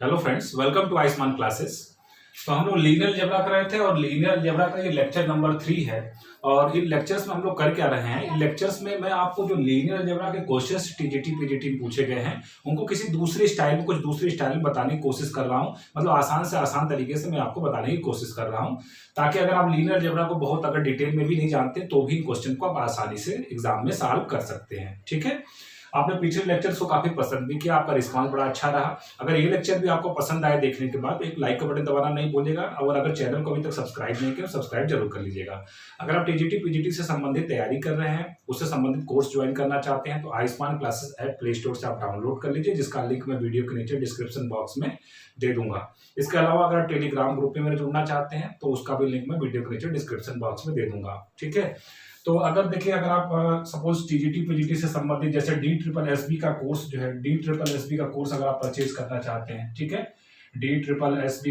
Hello friends, welcome to Ayushman classes. तो हम लोग लीनियर अलजेब्रा कर रहे थे और लीनियर अलजेब्रा का ये लेक्चर नंबर 3 है। और इन लेक्चर्स में हम लोग कर क्या रहे हैं, इन लेक्चर्स में मैं आपको जो लीनियर अलजेब्रा के क्वेश्चंस टीजीटी पीजीटी में पूछे गए हैं उनको किसी दूसरे स्टाइल में, कुछ दूसरी स्टाइल में बताने की कोशिश कर रहा हूँ। मतलब आसान से आसान तरीके से मैं आपको बताने की कोशिश कर रहा हूँ, ताकि अगर आप लीनियर अलजेब्रा को बहुत अगर डिटेल में भी नहीं जानते तो भी इन क्वेश्चन को आप आसानी से एग्जाम में सॉल्व कर सकते हैं। ठीक है, आपने पिछले लेक्चर्स को काफी पसंद भी किया, आपका रिस्पांस बड़ा अच्छा रहा। अगर ये लेक्चर भी आपको पसंद आए देखने के बाद, एक लाइक का बटन दबाना नहीं भूलिएगा और अगर चैनल को अभी तक सब्सक्राइब नहीं किया सब्सक्राइब जरूर कर लीजिएगा। अगर आप टीजीटी पीजीटी से संबंधित तैयारी कर रहे हैं, उससे संबंधित कोर्स ज्वाइन करना चाहते हैं तो Ayushman classes app play store से आप डाउनलोड कर लीजिए, जिसका लिंक मैं वीडियो के नीचे डिस्क्रिप्शन बॉक्स में दे दूंगा। इसके अलावा अगर आप टेलीग्राम ग्रुप में मेरे जुड़ना चाहते हैं तो उसका भी लिंक मैं वीडियो के नीचे डिस्क्रिप्शन बॉक्स में दे दूंगा। ठीक है, तो अगर देखिए, अगर आप सपोज टीजीटी पीजीटी से संबंधित जैसे DSSB का कोर्स जो है, DSSB का कोर्स अगर आप परचेज करना चाहते हैं, ठीक है, DSSB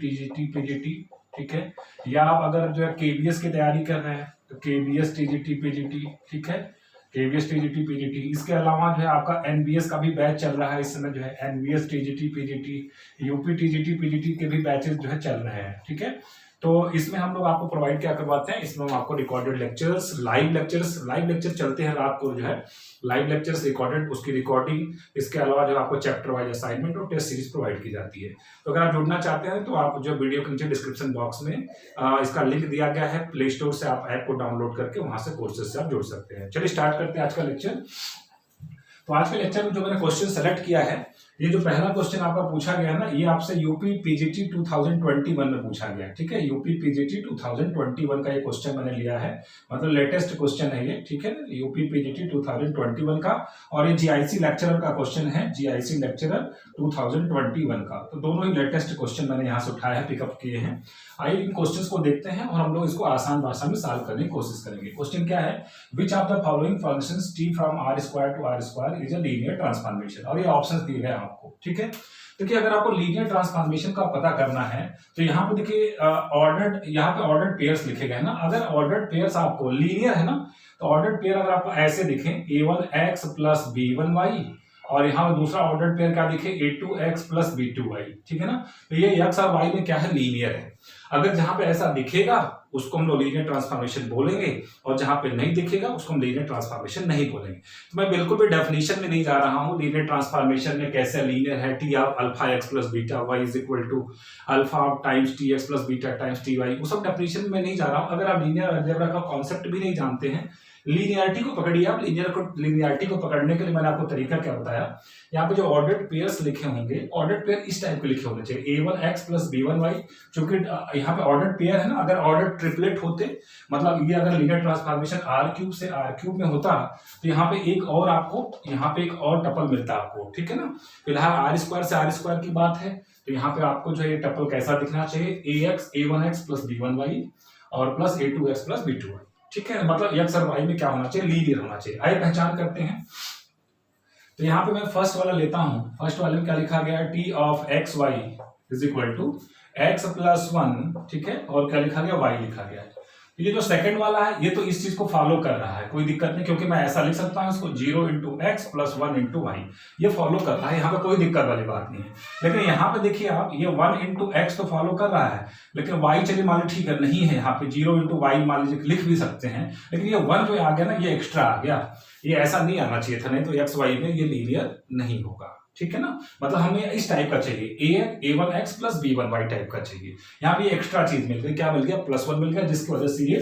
टीजीटी पीजीटी, ठीक है, या आप अगर जो है KBS की तैयारी कर रहे हैं तो KBS टीजीटी पीजीटी, ठीक है, KBS टीजीटी पीजीटी। इसके अलावा जो है आपका NBS का भी बैच चल रहा है इस समय, जो है NBS TGT PGT, UP TGT PGT के भी बैचेस जो है चल रहे हैं। ठीक है, तो इसमें हम लोग आपको प्रोवाइड क्या करवाते हैं, इसमें हम आपको रिकॉर्डेड लेक्चर्स, लाइव लेक्चर चलते हैं रात को, जो है लाइव लेक्चर्स रिकॉर्डेड, उसकी रिकॉर्डिंग, इसके अलावा जो आपको चैप्टर वाइज असाइनमेंट और टेस्ट सीरीज प्रोवाइड की जाती है। तो अगर आप जुड़ना चाहते हैं तो आप जो वीडियो के नीचे डिस्क्रिप्शन बॉक्स में इसका लिंक दिया गया है, प्ले स्टोर से आप ऐप को डाउनलोड करके वहां से कोर्सेज से आप जुड़ सकते हैं। चलिए स्टार्ट करते हैं आज का लेक्चर। तो आज के लेक्चर में जो मैंने क्वेश्चन सेलेक्ट किया है, ये जो पहला क्वेश्चन आपका पूछा गया ना, ये आपसे यूपी पीजीटी 2021 में पूछा गया। ठीक है, यूपी पीजीटी 2021 का ये क्वेश्चन मैंने लिया है, मतलब लेटेस्ट क्वेश्चन है ये। ठीक है, यूपी पीजीटी 2021 का, और ये जीआईसी लेक्चरर का क्वेश्चन है, जीआईसी लेक्चरर 2021 का। तो दोनों ही लेटेस्ट क्वेश्चन मैंने यहाँ से उठाया है, पिकअप किए हैं। आइए इन क्वेश्चंस को देखते हैं और हम लोग इसको आसान भाषा में सॉल्व करने की कोशिश करेंगे। क्वेश्चन क्या है, which of the following functions t from r² to r² is a linear transformation. और ये ऑप्शंस दिए गए आपको। ठीक है, देखिए अगर आपको लीनियर ट्रांसफॉर्मेशन का पता करना है तो यहाँ पे देखिए ऑर्डर्ड, यहाँ पे ऑर्डर्ड पेयर्स लिखे गए ना। अगर ऑर्डर्ड पेयर्स आपको लीनियर है ना, तो ऑर्डर्ड पेयर अगर आपको ऐसे दिखे a1x प्लस b1y, और यहाँ पे दूसरा ऑर्डर्ड पेयर क्या दिखे a2x प्लस b2y। ठीक है ना, तो ये x और y में क्या है, लीनियर है। अगर जहां पे ऐसा दिखेगा उसको हम लोग लीनियर ट्रांसफॉर्मेशन बोलेंगे, और जहां पे नहीं दिखेगा उसको हम लीनियर ट्रांसफॉर्मेशन नहीं बोलेंगे। तो मैं बिल्कुल भी डेफिनेशन में नहीं जा रहा हूं लीनियर ट्रांसफॉर्मेशन में कैसे लीनियर है, T of alpha x plus beta y is equal to alpha times T x plus beta times T y, वो सब डेफिनेशन में नहीं जा रहा हूं। अगर आप लीनियर अलजेब्रा का कॉन्सेप्ट भी नहीं जानते हैं, लीनियरिटी को पकड़िए आप। लीनियरिटी को पकड़ने के लिए मैंने आपको तरीका क्या बताया, यहाँ पे जो ऑर्डर्ड पेयर्स लिखे होंगे, ऑर्डर्ड पेयर इस टाइप के लिखे होने चाहिए, a1x प्लस b1y, क्योंकि यहाँ पे ऑर्डर्ड पेयर है ना। अगर ऑर्डर्ड ट्रिपलेट होते, मतलब ये अगर लीनियर ट्रांसफॉर्मेशन r³ से r³ में होता तो यहाँ पे एक और आपको, यहाँ पे एक और टपल मिलता आपको। ठीक है ना, फिलहाल r² से r² की बात है, तो यहाँ पे आपको जो है टपल कैसा दिखना चाहिए, a1x प्लस b1y और प्लस a2x प्लस b2y। ठीक है, मतलब x और y में क्या होना चाहिए, लीनियर होना चाहिए। आइए पहचान करते हैं। तो यहाँ पे मैं फर्स्ट वाला लेता हूं। फर्स्ट वाले में क्या लिखा गया है, t of x y is equal to x plus 1। ठीक है, और क्या लिखा गया, y लिखा गया है। ये जो सेकंड वाला है ये तो इस चीज को फॉलो कर रहा है, कोई दिक्कत नहीं, क्योंकि मैं ऐसा लिख सकता हूं इसको 0 into x plus 1 into y, ये फॉलो कर रहा है, यहाँ पे कोई दिक्कत वाली बात नहीं है। लेकिन यहाँ पे देखिए आप, ये 1 इंटू एक्स तो फॉलो कर रहा है, लेकिन वाई चलिए मान लीजिए ठीक है नहीं है, यहाँ पे 0 इंटू वाई मान लीजिए लिख भी सकते हैं, लेकिन ये 1 जो आ गया ना, ये एक्स्ट्रा आ गया, ये ऐसा नहीं आना चाहिए था, नहीं तो एक्स वाई में ये लीनियर नहीं होगा। ठीक है ना, मतलब हमें इस टाइप का चाहिए, a1x प्लस b1y टाइप का चाहिए। यहाँ पे एक्स्ट्रा चीज मिल गई, क्या मिल गया, +1 मिल गया, जिसकी वजह से ये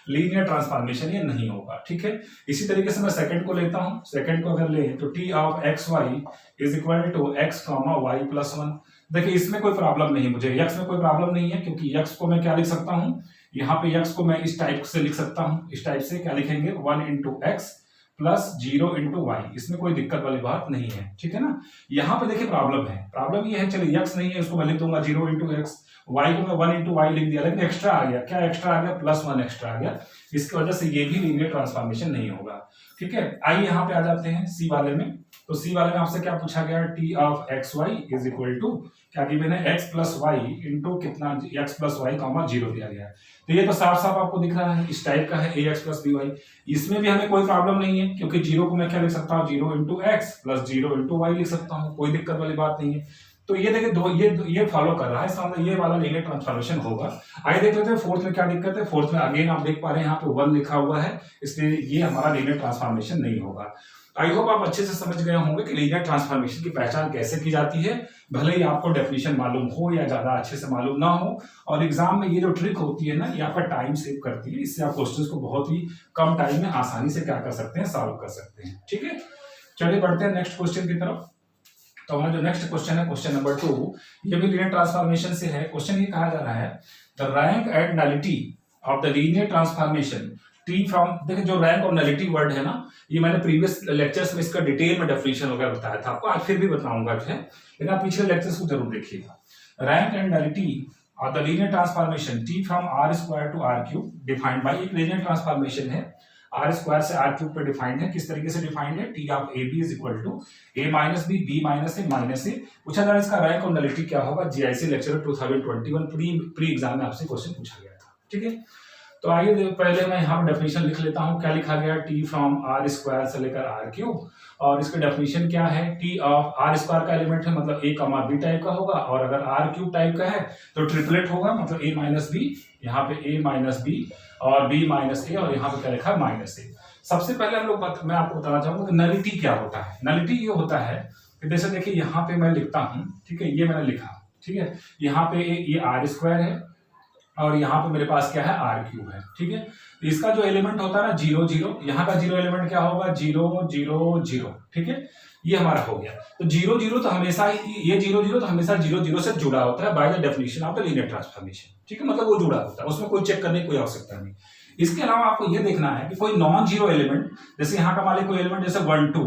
लीनियर ट्रांसफॉर्मेशन ये नहीं होगा। ठीक है, इसी तरीके से मैं सेकंड को लेता हूं। सेकंड को अगर ले तो t of x y is equal to x comma y plus 1। देखिए इसमें कोई प्रॉब्लम नहीं, मुझे x में कोई प्रॉब्लम नहीं है, क्योंकि x को मैं क्या लिख सकता हूं, यहाँ पे x को मैं इस टाइप से लिख सकता हूं। इस टाइप से क्या लिखेंगे, 1 into x plus 0 into y, इसमें कोई दिक्कत वाली बात नहीं है। ठीक है ना, यहाँ पे देखिए प्रॉब्लम है, प्रॉब्लम ये है, चलिए x नहीं है, इसको मैं लिख दूंगा 0 इंटू एक्स, वाई को मैं 1 इंटू वाई लिख दिया, लेकिन एक्स्ट्रा आ गया, क्या एक्स्ट्रा आ गया, +1 एक्स्ट्रा आ गया। इसकी वजह से ये भी लीनियर ट्रांसफॉर्मेशन नहीं होगा। ठीक है, आइए यहाँ पे आ जाते हैं सी वाले में। तो सी वाले में आपसे क्या पूछा गया, T of x y is equal to क्या गिवन है, एक्स प्लस वाई इंटू कितना, एक्स प्लस वाई कॉमा 0 दिया गया है। तो ये तो साफ साफ आपको दिख रहा है, इस टाइप का है ए एक्स प्लस बी वाई। इसमें भी हमें कोई प्रॉब्लम नहीं है, क्योंकि 0 को मैं क्या लिख सकता हूँ, 0 into x plus 0 into y लिख सकता हूँ, कोई दिक्कत वाली बात नहीं है। तो ये देखिए ये फॉलो कर रहा है, इसका मतलब ये वाला लीनियर ट्रांसफॉर्मेशन होगा। आइए देख लेते हैं फोर्थ में क्या दिक्कत है। फोर्थ में अगेन आप देख पा रहे हैं यहाँ पे 1 लिखा हुआ है, इसलिए ये हमारा लीनियर ट्रांसफॉर्मेशन नहीं होगा। आई होप आप अच्छे से समझ गए होंगे कि लीनियर ट्रांसफॉर्मेशन की पहचान कैसे की जाती है, भले ही आपको डेफिनेशन मालूम हो या ज्यादा अच्छे से मालूम ना हो। और एग्जाम में ये जो ट्रिक होती है ना, ये आपका टाइम सेव करती है, इससे आप क्वेश्चंस को बहुत ही कम टाइम में आसानी से क्या कर सकते हैं, सॉल्व कर सकते हैं। ठीक है, चलिए बढ़ते हैं नेक्स्ट क्वेश्चन की तरफ। तो हमारा जो नेक्स्ट क्वेश्चन है, क्वेश्चन नंबर 2, ये भी लीनियर ट्रांसफॉर्मेशन से है। क्वेश्चन ये कहा जा रहा है, the rank and nullity of the linear transformation T from, देखिए जो रैंक और नलिटी वर्ड है ना, ये मैंने प्रीवियस लेक्चर्स में इसका डिटेल में डेफिनेशन वगैरह बताया था आपको, आज फिर भी बताऊंगा, लेकिन आप पिछले लेक्चर्स को जरूर देखिएगा। Rank and nullity of the linear transformation T from R square to R cube defined by, एक लीनियर ट्रांसफॉर्मेशन है, आर स्क्वायर से आर क्यूब पे डिफाइंड है। किस तरीके से डिफाइंड है, T of a b is equal to a minus b, b minus a minus a. पूछा जा रहा है इसका रैंक और नलिटी क्या होगा, जीआईसी लेक्चर 2021 प्री एग्जाम में आपसे क्वेश्चन पूछा गया था। ठीक है, तो आइए पहले मैं यहाँ पर डेफिनेशन लिख लेता हूँ। क्या लिखा गया, टी फ्रॉम आर स्क्वायर से लेकर आर क्यूब, और इसका डेफिनेशन क्या है, टी ऑफ आर स्क्वायर का एलिमेंट है, मतलब ए कमा बी टाइप का होगा, और अगर आर क्यूब टाइप का है तो ट्रिपलेट होगा, मतलब ए माइनस बी, यहाँ पे ए माइनस बी और बी माइनस ए, और यहाँ पे क्या लिखा है, माइनस ए। सबसे पहले हम लोग मैं आपको बताना चाहूंगा कि नलिटी क्या होता है। नलिटी ये होता है कि जैसे देखिए यहाँ पे मैं लिखता हूँ, ठीक है, ये मैंने लिखा, ठीक है, यहाँ पे ये आर स्क्वायर है और यहाँ पे मेरे पास क्या है, आर क्यूब है। ठीक है, तो इसका जो एलिमेंट होता है ना 0 0, यहाँ का 0 एलिमेंट क्या होगा, 0 0 0। ठीक है, ये हमारा हो गया। तो 0 0 तो हमेशा ये 0 0 तो हमेशा 0 0 से जुड़ा होता है by the definition of the linear transformation. ठीक है, मतलब वो जुड़ा होता है, उसमें कोई चेक करने की कोई आवश्यकता नहीं। इसके अलावा आपको ये देखना है कि कोई नॉन जीरो एलिमेंट, जैसे यहाँ का मान लीजिए कोई एलिमेंट जैसे 1 2,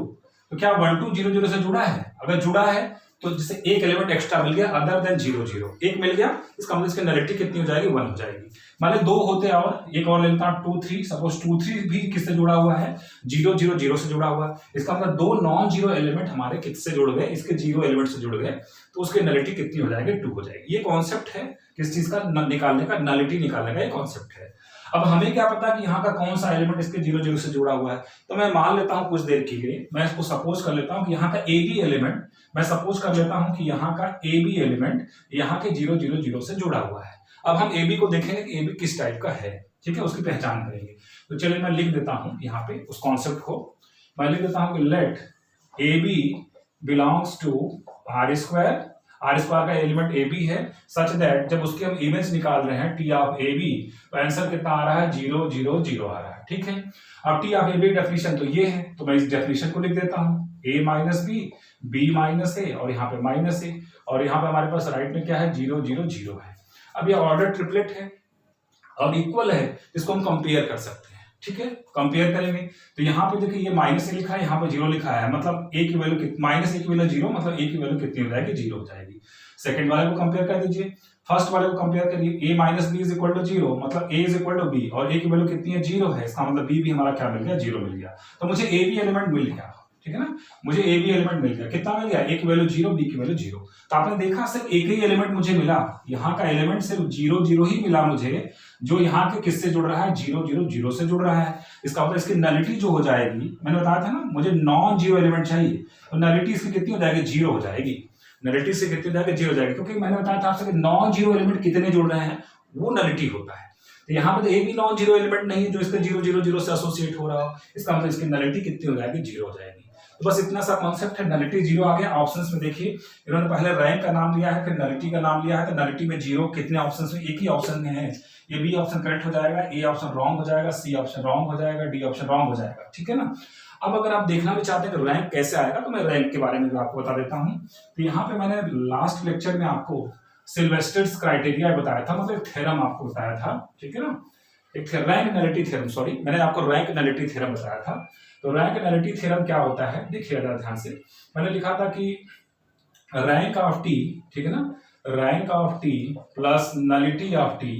तो क्या 1 2 0 0 से जुड़ा है? अगर जुड़ा है तो जैसे एक एलिमेंट एक्स्ट्रा मिल गया अदर देन 0 0, एक मिल गया, इसका मतलब इसकी नलिटी कितनी हो जाएगी, 1 हो जाएगी। मान लीजिए 2 होते हैं और एक और लेता हूं 2 3, सपोज 2 3 भी किससे जुड़ा हुआ है, 0 0 0 से जुड़ा हुआ है। इसका मतलब 2 नॉन जीरो एलिमेंट हमारे किससे जुड़ गए, इसके 0 एलिमेंट से जुड़ गए, तो उसकी नलिटी कितनी हो जाएगी, 2 हो जाएगी। ये कॉन्सेप्ट है किस चीज का, निकालने का, नलिटी निकालने का ये कॉन्सेप्ट है। अब हमें क्या पता कि यहाँ का कौन सा एलिमेंट इसके 0 0 से जुड़ा हुआ है, तो मैं मान लेता हूं कुछ देर के लिए, मैं इसको सपोज कर लेता हूं कि यहाँ का ए बी एलिमेंट, मैं सपोज कर लेता हूं कि यहाँ का ए बी एलिमेंट यहाँ के 0 0 0 से जुड़ा हुआ है। अब हम ए बी को देखेंगे कि ए बी किस टाइप का है, ठीक है, उसकी पहचान करेंगे। तो चलिए मैं लिख देता हूं यहाँ पे उस कॉन्सेप्ट को, मैं लिख देता हूं कि let a b belongs to R square, R square का एलिमेंट ए बी है, सच दैट जब उसकी हम इमेज निकाल रहे हैं टी ऑफ ए बी, तो आंसर कितना आ रहा है, 0 0 0 आ रहा है। ठीक है, अब T of a b definition तो ये है, तो मैं इस डेफिनेशन को लिख देता हूं, ए माइनस बी, बी माइनस ए, और यहाँ पे माइनस ए, और यहाँ पे हमारे पास राइट में क्या है, 0 0 0 है। अब ये ऑर्डर ट्रिपलेट है और इक्वल है, इसको हम कंपेयर कर सकते हैं। ठीक है, कंपेयर करेंगे तो यहाँ पे देखिए ये माइनस ए लिखा है, यहाँ पे 0 लिखा है, मतलब ए की वैल्यू माइनस ए की वैल्यू 0, मतलब ए की वैल्यू कितनी हो जाएगी, 0 हो जाएगी। सेकंड वाले को कंपेयर कर दीजिए, फर्स्ट वाले को कंपेयर करिए, a minus b is equal to 0, मतलब a is equal to b, और a की वैल्यू कितनी है, 0 है, इसका मतलब b भी हमारा क्या मिल गया, 0 मिल गया। तो मुझे a b एलिमेंट मिल गया, ठीक है ना, मुझे a b एलिमेंट मिल गया, कितना मिल गया, a की वैल्यू 0, b की वैल्यू 0। तो आपने देखा सिर्फ एक ही एलिमेंट मुझे मिला, यहाँ का एलिमेंट सिर्फ 0 0 ही मिला मुझे, जो यहाँ के किससे जुड़ रहा है, 0 0 0 से जुड़ रहा है। इसका मतलब इसकी नलिटी जो हो जाएगी, मैंने बताया था ना मुझे नॉन जीरो एलिमेंट चाहिए, तो नलिटी इसकी कितनी हो जाएगी, 0 हो जाएगी। नलिटी से कितनी हो जाएगी, 0 हो जाएगी, क्योंकि मैंने बताया था आपसे कि नॉन जीरो एलिमेंट कितने जुड़ रहे हैं वो नलिटी होता है। तो यहाँ पे तो एक भी नॉन जीरो एलिमेंट नहीं है जो इसके 0 0 0 से एसोसिएट हो रहा हो, इसका मतलब इसकी नलिटी कितनी हो जाएगी, 0 हो जाएगी। तो बस इतना सा कॉन्सेप्ट है, नलिटी 0 आ गया। ऑप्शंस में देखिए इन्होंने पहले रैंक का नाम लिया है, फिर नलिटी का नाम लिया है, तो नलिटी में 0 कितने ऑप्शंस में, एक ही ऑप्शन में है, ये बी ऑप्शन करेक्ट हो जाएगा, ए ऑप्शन रॉन्ग हो जाएगा, सी ऑप्शन रॉन्ग हो जाएगा, डी ऑप्शन रॉन्ग हो जाएगा। ठीक है ना। अब अगर आप देखना भी चाहते हैं कि रैंक कैसे आएगा, तो मैं रैंक के बारे में भी आपको बता देता हूं। तो यहाँ पे मैंने लास्ट लेक्चर में आपको सिल्वेस्टर्स क्राइटेरिया बताया था, मतलब एक थ्योरम आपको बताया था, ठीक है ना, एक रैंक नलिटी थ्योरम, सॉरी मैंने आपको रैंक नलिटी थ्योरम बताया था। तो रैंक नलिटी थ्योरम क्या होता है, देखिएगा ध्यान से, मैंने लिखा था कि रैंक ऑफ टी, ठीक है ना, rank of T plus nullity of T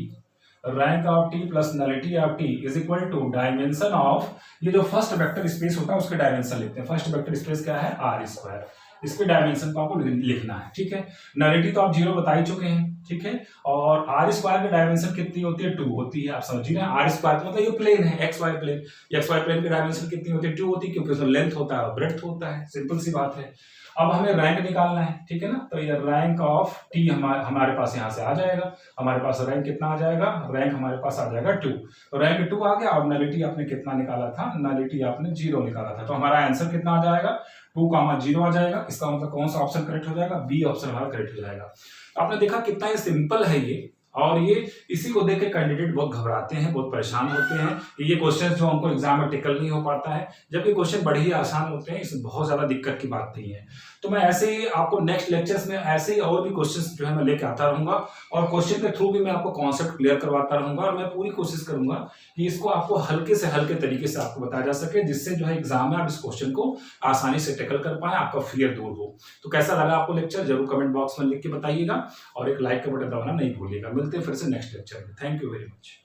rank of T plus nullity of T is equal to dimension of, ये जो फर्स्ट वेक्टर स्पेस होता है उसके डायमेंशन लेते हैं। फर्स्ट वेक्टर स्पेस क्या है, आर स्क्वायर, इसके डायमेंशन को आपको लिखना है, ठीक है। नलिटी तो आप 0 बता ही चुके हैं, ठीक है। और आर स्क्वायर की डायमेंशन कितनी होती है, 2 होती है। आप समझिए ना, आर स्क्वायर का मतलब ये प्लेन है, x y plane, x y plane की डायमेंशन कितनी होती है, 2 होती है, क्योंकि उसमें लेंथ होता है और ब्रेड्थ होता है, सिंपल सी बात है। अब हमें रैंक निकालना है, ठीक है ना, तो ये रैंक ऑफ टी हमारे पास यहाँ से आ जाएगा। हमारे पास रैंक कितना आ जाएगा, रैंक हमारे पास आ जाएगा 2, तो रैंक 2 आ गया। और नलिटी आपने कितना निकाला था, नलिटी आपने 0 निकाला था, तो हमारा आंसर कितना आ जाएगा, 2,0 आ जाएगा। इसका मतलब कौन सा ऑप्शन करेक्ट हो जाएगा, बी ऑप्शन हमारा करेक्ट हो जाएगा। आपने देखा कितना ये सिंपल है ये, और ये इसी को देख के कैंडिडेट बहुत घबराते हैं, बहुत परेशान होते हैं कि ये क्वेश्चन जो हमको एग्जाम में टिकल नहीं हो पाता है, जबकि क्वेश्चन बड़े ही आसान होते हैं, इसमें बहुत ज्यादा दिक्कत की बात नहीं है। तो मैं ऐसे ही आपको नेक्स्ट लेक्चर्स में ऐसे ही और भी क्वेश्चंस जो है मैं लेके आता रहूंगा, और क्वेश्चन के थ्रू भी मैं आपको कॉन्सेप्ट क्लियर करवाता रहूंगा, और मैं पूरी कोशिश करूंगा कि इसको आपको हल्के से हल्के तरीके से आपको बताया जा सके, जिससे जो है एग्जाम में आप इस क्वेश्चन को आसानी से टैकल कर पाए, आपका फियर दूर हो। तो कैसा लगा आपको लेक्चर, जरूर कमेंट बॉक्स में लिख के बताइएगा, और एक लाइक का बटन दबाना नहीं भूलिएगा। मिलते हैं फिर से नेक्स्ट लेक्चर में। Thank you very much.